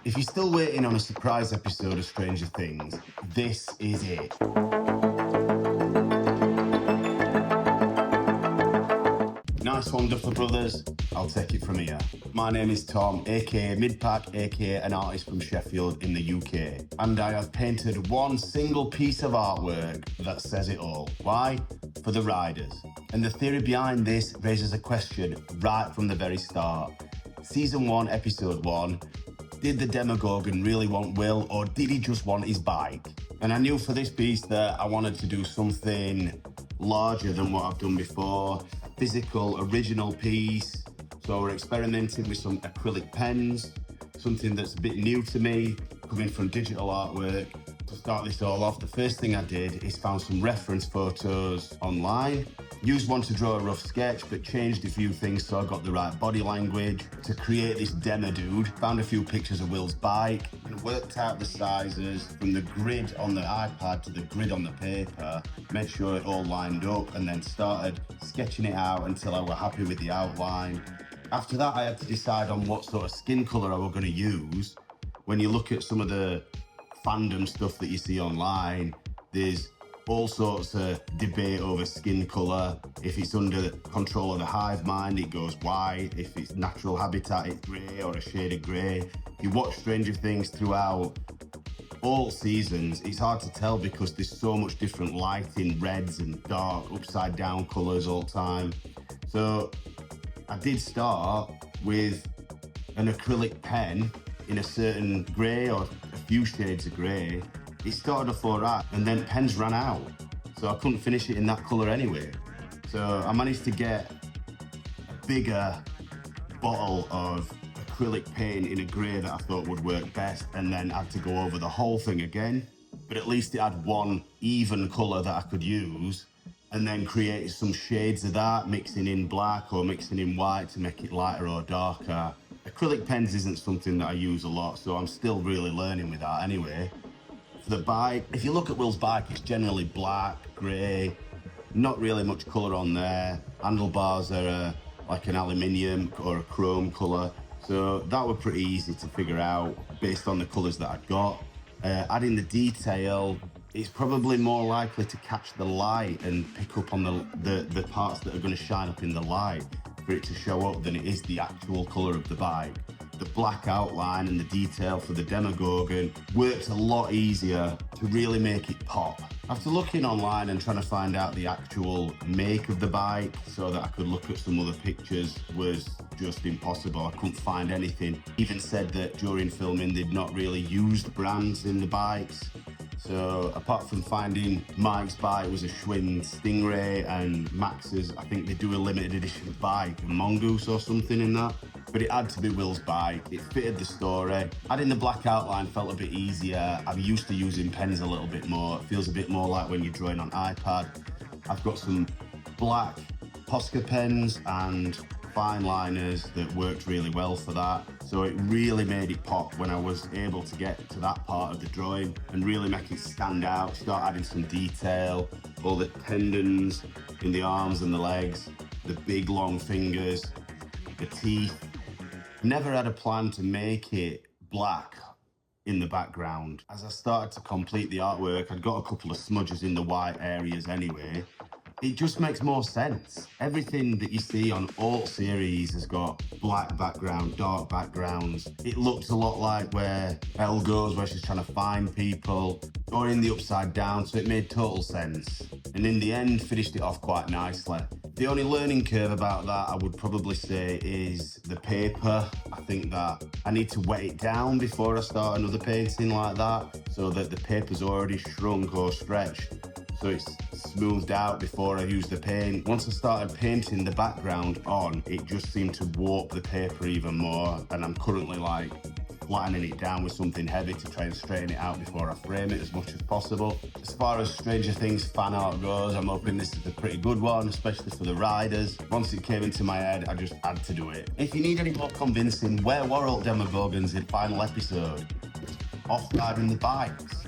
If you're still waiting on a surprise episode of Stranger Things, this is it. Nice one, Duffer Brothers. I'll take it from here. My name is Tom, aka MIDPACK, aka an artist from Sheffield in the UK. And I have painted one single piece of artwork that says it all. Why? For the riders. And the theory behind this raises a question right from the very start. Season 1, Episode 1, did the Demagorgon really want Will, or did he just want his bike? And I knew for this piece that I wanted to do something larger than what I've done before. Physical, original piece. So we're experimenting with some acrylic pens, something that's a bit new to me, coming from digital artwork. To start this all off, the first thing I did is found some reference photos online. Used one to draw a rough sketch, but changed a few things so I got the right body language. To create this DEMADUDE, found a few pictures of Will's bike, and worked out the sizes from the grid on the iPad to the grid on the paper, made sure it all lined up, and then started sketching it out until I was happy with the outline. After that, I had to decide on what sort of skin colour I was going to use. When you look at some of the fandom stuff that you see online, there's all sorts of debate over skin colour. If it's under control of the hive mind, it goes white. If it's natural habitat, it's grey or a shade of grey. If you watch Stranger Things throughout all seasons, it's hard to tell because there's so much different lighting, reds and dark, upside down colours all the time. So I did start with an acrylic pen in a certain grey or a few shades of grey. It started off all right, and then pens ran out. So I couldn't finish it in that colour anyway. So I managed to get a bigger bottle of acrylic paint in a grey that I thought would work best, and then had to go over the whole thing again. But at least it had one even colour that I could use, and then created some shades of that, mixing in black or mixing in white to make it lighter or darker. Acrylic pens isn't something that I use a lot, so I'm still really learning with that anyway. For the bike, if you look at Will's bike, it's generally black, grey, not really much colour on there. Handlebars are like an aluminium or a chrome colour, so that was pretty easy to figure out based on the colours that I'd got. Adding the detail, it's probably more likely to catch the light and pick up on the parts that are going to shine up in the light for it to show up than it is the actual colour of the bike. The black outline and the detail for the Demagorgon worked a lot easier to really make it pop. After looking online and trying to find out the actual make of the bike so that I could look at some other pictures was just impossible. I couldn't find anything. Even said that during filming they'd not really used brands in the bikes. So apart from finding Mike's bike was a Schwinn Stingray and Max's, I think they do a limited edition bike, a Mongoose or something in that. But it had to be Will's bike. It fitted the story. Adding the black outline felt a bit easier. I'm used to using pens a little bit more. It feels a bit more like when you're drawing on iPad. I've got some black Posca pens and fine liners that worked really well for that. So it really made it pop when I was able to get to that part of the drawing and really make it stand out, start adding some detail, all the tendons in the arms and the legs, the big long fingers, the teeth. Never had a plan to make it black in the background. As I started to complete the artwork, I'd got a couple of smudges in the white areas anyway. It just makes more sense. Everything that you see on all series has got black background, dark backgrounds. It looks a lot like where Elle goes, where she's trying to find people, or in the upside down, so it made total sense. And in the end, finished it off quite nicely. The only learning curve about that, I would probably say, is the paper. I think that I need to wet it down before I start another painting like that, so that the paper's already shrunk or stretched, so it's smoothed out before I use the paint. Once I started painting the background on, it just seemed to warp the paper even more, and I'm currently like flattening it down with something heavy to try and straighten it out before I frame it as much as possible. As far as Stranger Things fan art goes, I'm hoping this is a pretty good one, especially for the riders. Once it came into my head, I just had to do it. If you need any more convincing, where were all Demagorgons in final episode? Off riding the bikes.